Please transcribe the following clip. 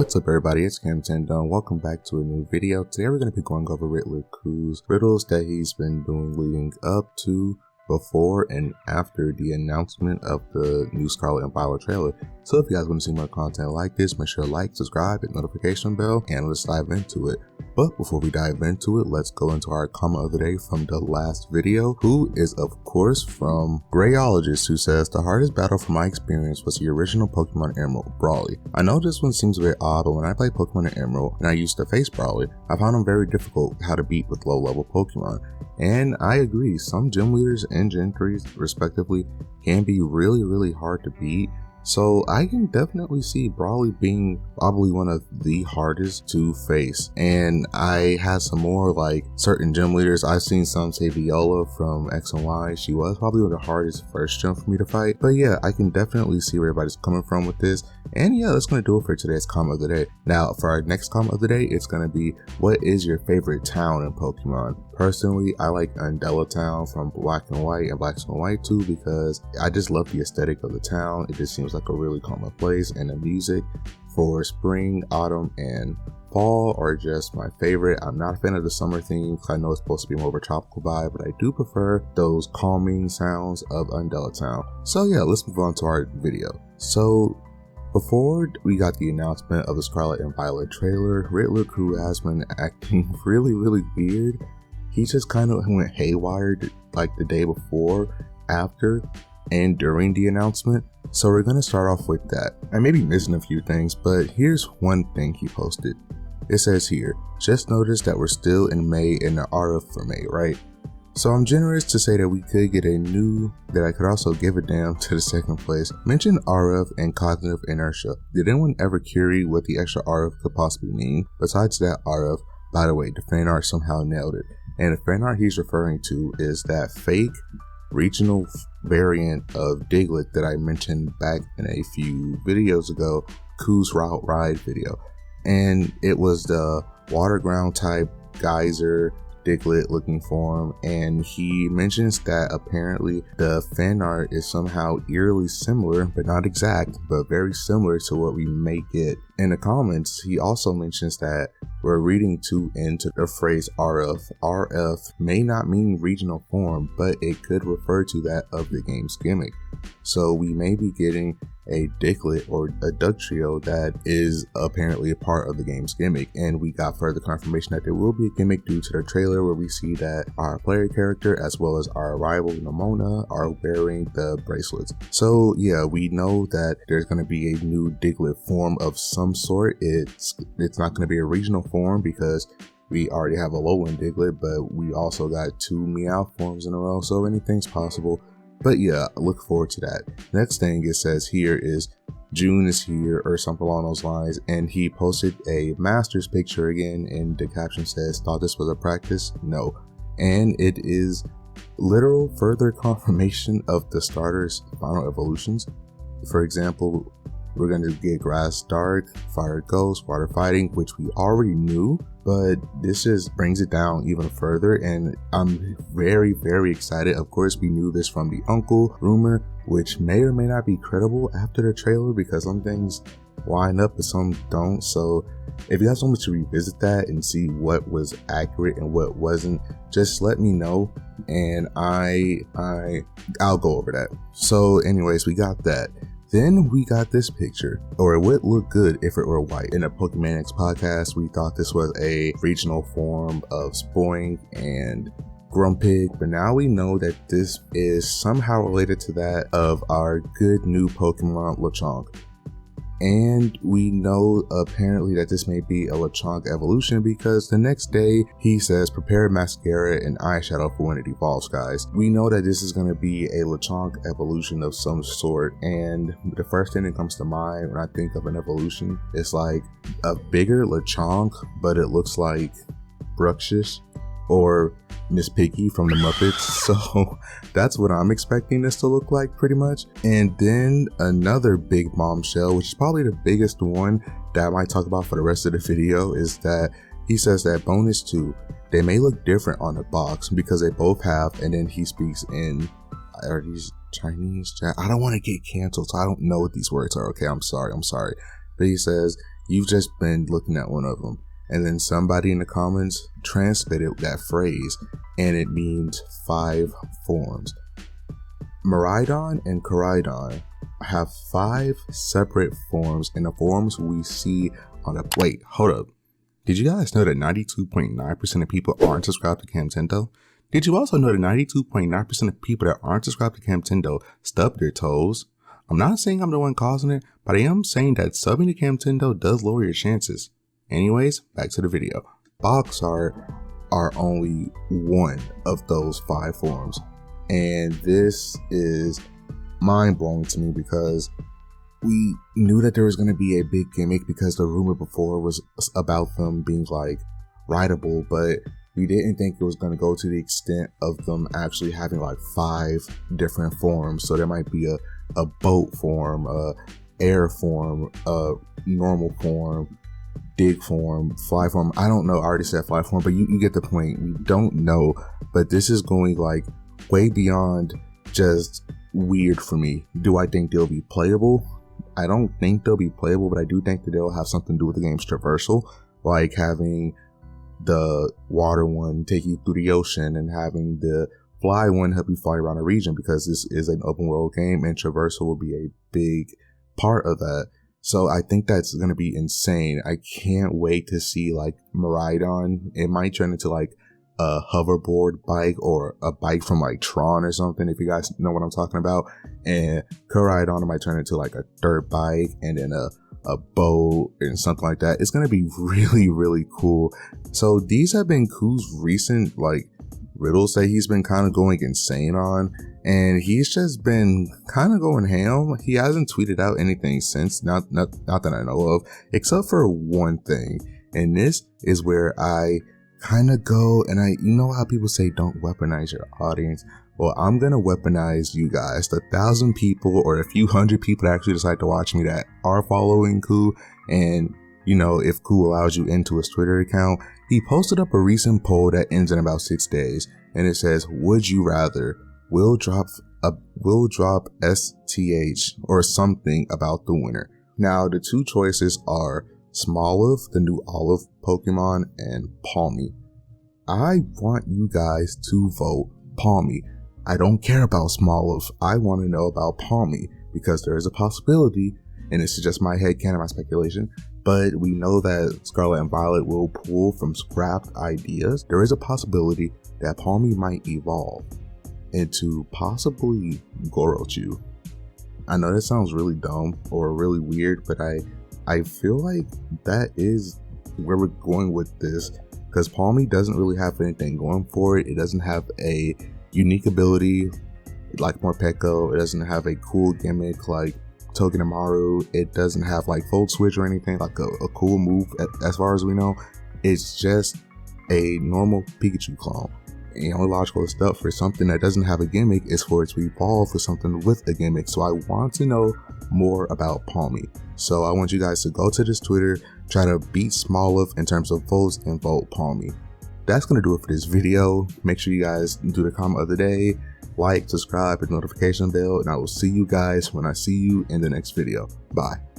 What's up everybody, it's KamTendo and welcome back to a new video. Today we're going to be going over Riddler Khu's riddles that he's been doing leading up to, before, and after the announcement of the new Scarlet and Violet trailer. So if you guys want to see more content like this, make sure to like, subscribe, hit notification bell, and let's dive into it. But before we dive into it, let's go into our comment of the day from the last video, who is of course from Grayologist, who says, the hardest battle from my experience was the original Pokemon Emerald, Brawly. I know this one seems a bit odd, but when I play Pokemon Emerald and I used to face Brawly, I found him very difficult how to beat with low level Pokemon. And I agree, some gym leaders and gym 3s respectively can be really hard to beat. So I can definitely see Brawly being probably one of the hardest to face. And I had some more like certain gym leaders. I've seen some say Viola from X and Y. She was probably one of the hardest first gym for me to fight. But yeah, I can definitely see where everybody's coming from with this. And yeah, that's going to do it for today's comment of the day. Now for our next comment of the day, it's going to be, what is your favorite town in Pokemon? Personally, I like Undella Town from Black and White and Black and White 2 because I just love the aesthetic of the town. It just seems like a really calming place, and the music for spring, autumn, and fall are just my favorite. I'm not a fan of the summer theme because I know it's supposed to be more of a tropical vibe, but I do prefer those calming sounds of Undella Town. So yeah, let's move on to our video. So before we got the announcement of the Scarlet and Violet trailer, Riddler Khu has been acting really weird. He just kind of went haywire like the day before, after, and during the announcement. So we're going to start off with that. I may be missing a few things, but here's one thing he posted. It says here, just noticed that we're still in May in the RF for May, right? So I'm generous to say that we could get a new, that I could also give a damn to the second place. Mention RF and cognitive inertia. Did anyone ever query what the extra RF could possibly mean? Besides that RF, by the way, the fan art somehow nailed it. And the fan art he's referring to is that fake regional variant of Diglett that I mentioned back in a few videos ago, Khu's Route Ride video. And it was the water ground type geyser Diglett looking form, and he mentions that apparently the fan art is somehow eerily similar, but not exact, but very similar to what we may get. In the comments, he also mentions that we're reading too into the phrase RF. RF may not mean regional form, but it could refer to that of the game's gimmick. So we may be getting a Diglett or a Dugtrio that is apparently a part of the game's gimmick, and we got further confirmation that there will be a gimmick due to the trailer where we see that our player character as well as our rival Nimona are wearing the bracelets. So yeah, we know that there's going to be a new Diglett form of some sort. It's not going to be a regional form because we already have a Lowland Diglett, but we also got 2 Meowth forms in a row, so anything's possible. But yeah, look forward to that. Next thing it says here is June is here or something along those lines, and he posted a Masters picture again, and the caption says, thought this was a practice? No. And it is literal further confirmation of the starters' final evolutions. For example, we're going to get Grass Dark, Fire Ghost, Water Fighting, which we already knew, but this just brings it down even further, and I'm very excited. Of course, we knew this from the Uncle rumor, which may or may not be credible after the trailer because some things line up and some don't. So if you guys want me to revisit that and see what was accurate and what wasn't, just let me know, and I'll go over that. So anyways, we got that. Then we got this picture, or it would look good if it were white. In a Pokemon X podcast, we thought this was a regional form of Spoink and Grumpig, but now we know that this is somehow related to that of our good new Pokemon Lechonk. And we know apparently that this may be a Lechonk evolution because the next day he says prepare mascara and eyeshadow for when it evolves, guys. We know that this is going to be a Lechonk evolution of some sort, and the first thing that comes to mind when I think of an evolution is like a bigger Lechonk, but it looks like Bruxish or Miss Piggy from the Muppets. So that's what I'm expecting this to look like pretty much. And then another big bombshell, which is probably the biggest one that I might talk about for the rest of the video, is that he says that bonus 2, they may look different on the box because they both have, and then he speaks in, are these Chinese? I don't want to get canceled, so I don't know what these words are. Okay, I'm sorry. But he says, you've just been looking at one of them, and then somebody in the comments translated that phrase, and it means 5 forms. Miraidon and Koraidon have 5 separate forms, and the forms we see on the— wait, hold up. Did you guys know that 92.9% of people aren't subscribed to KamTendo? Did you also know that 92.9% of people that aren't subscribed to KamTendo stub their toes? I'm not saying I'm the one causing it, but I am saying that subbing to KamTendo does lower your chances. Anyways, back to the video. Box art are only one of those 5 forms. And this is mind-blowing to me because we knew that there was going to be a big gimmick because the rumor before was about them being like rideable, but we didn't think it was going to go to the extent of them actually having like 5 different forms. So there might be a boat form, a air form, a normal form, dig form, fly form. I don't know. I already said fly form, but you get the point. We don't know, but this is going like way beyond just weird for me. Do I think they'll be playable? I don't think they'll be playable, but I do think that they'll have something to do with the game's traversal, like having the water one take you through the ocean and having the fly one help you fly around a region, because this is an open world game and traversal will be a big part of that. So I think that's going to be insane. I can't wait to see like Miraidon. It might turn into like a hoverboard bike or a bike from like Tron or something, if you guys know what I'm talking about. And Koraidon might turn into like a dirt bike and then a boat and something like that. It's going to be really, really cool. So these have been Khu's recent like riddles that he's been kind of going insane on, and he's just been kind of going ham. He hasn't tweeted out anything since, not that I know of, except for one thing. And this is where I kind of go, and you know how people say don't weaponize your audience? Well, I'm gonna weaponize you guys, the 1,000 people or a few hundred people that actually decide to watch me that are following Khu. And you know, if Khu allows you into his Twitter account, he posted up a recent poll that ends in about 6 days, and it says, would you rather will drop STH or something about the winner. Now the 2 choices are Smoliv, the new olive Pokemon, and Palmy. I want you guys to vote Palmy. I don't care about Smoliv. I want to know about Palmy because there is a possibility, and this is just my headcanon, my speculation, but we know that Scarlet and Violet will pull from scrapped ideas. There is a possibility that Palmy might evolve into possibly Gorochu. I know that sounds really dumb or really weird, but I feel like that is where we're going with this, because Palmy doesn't really have anything going for it. It doesn't have a unique ability like Morpeko. It doesn't have a cool gimmick like Togedemaru. It doesn't have like Fold Switch or anything like a cool move as far as we know. It's just a normal Pikachu clone. And the only logical step for something that doesn't have a gimmick is for it to evolve for something with a gimmick. So I want to know more about Palmy. So I want you guys to go to this Twitter, try to beat Smoliv in terms of votes, and vote Palmy. That's going to do it for this video. Make sure you guys do the comment of the day, like, subscribe, hit the notification bell, and I will see you guys when I see you in the next video. Bye.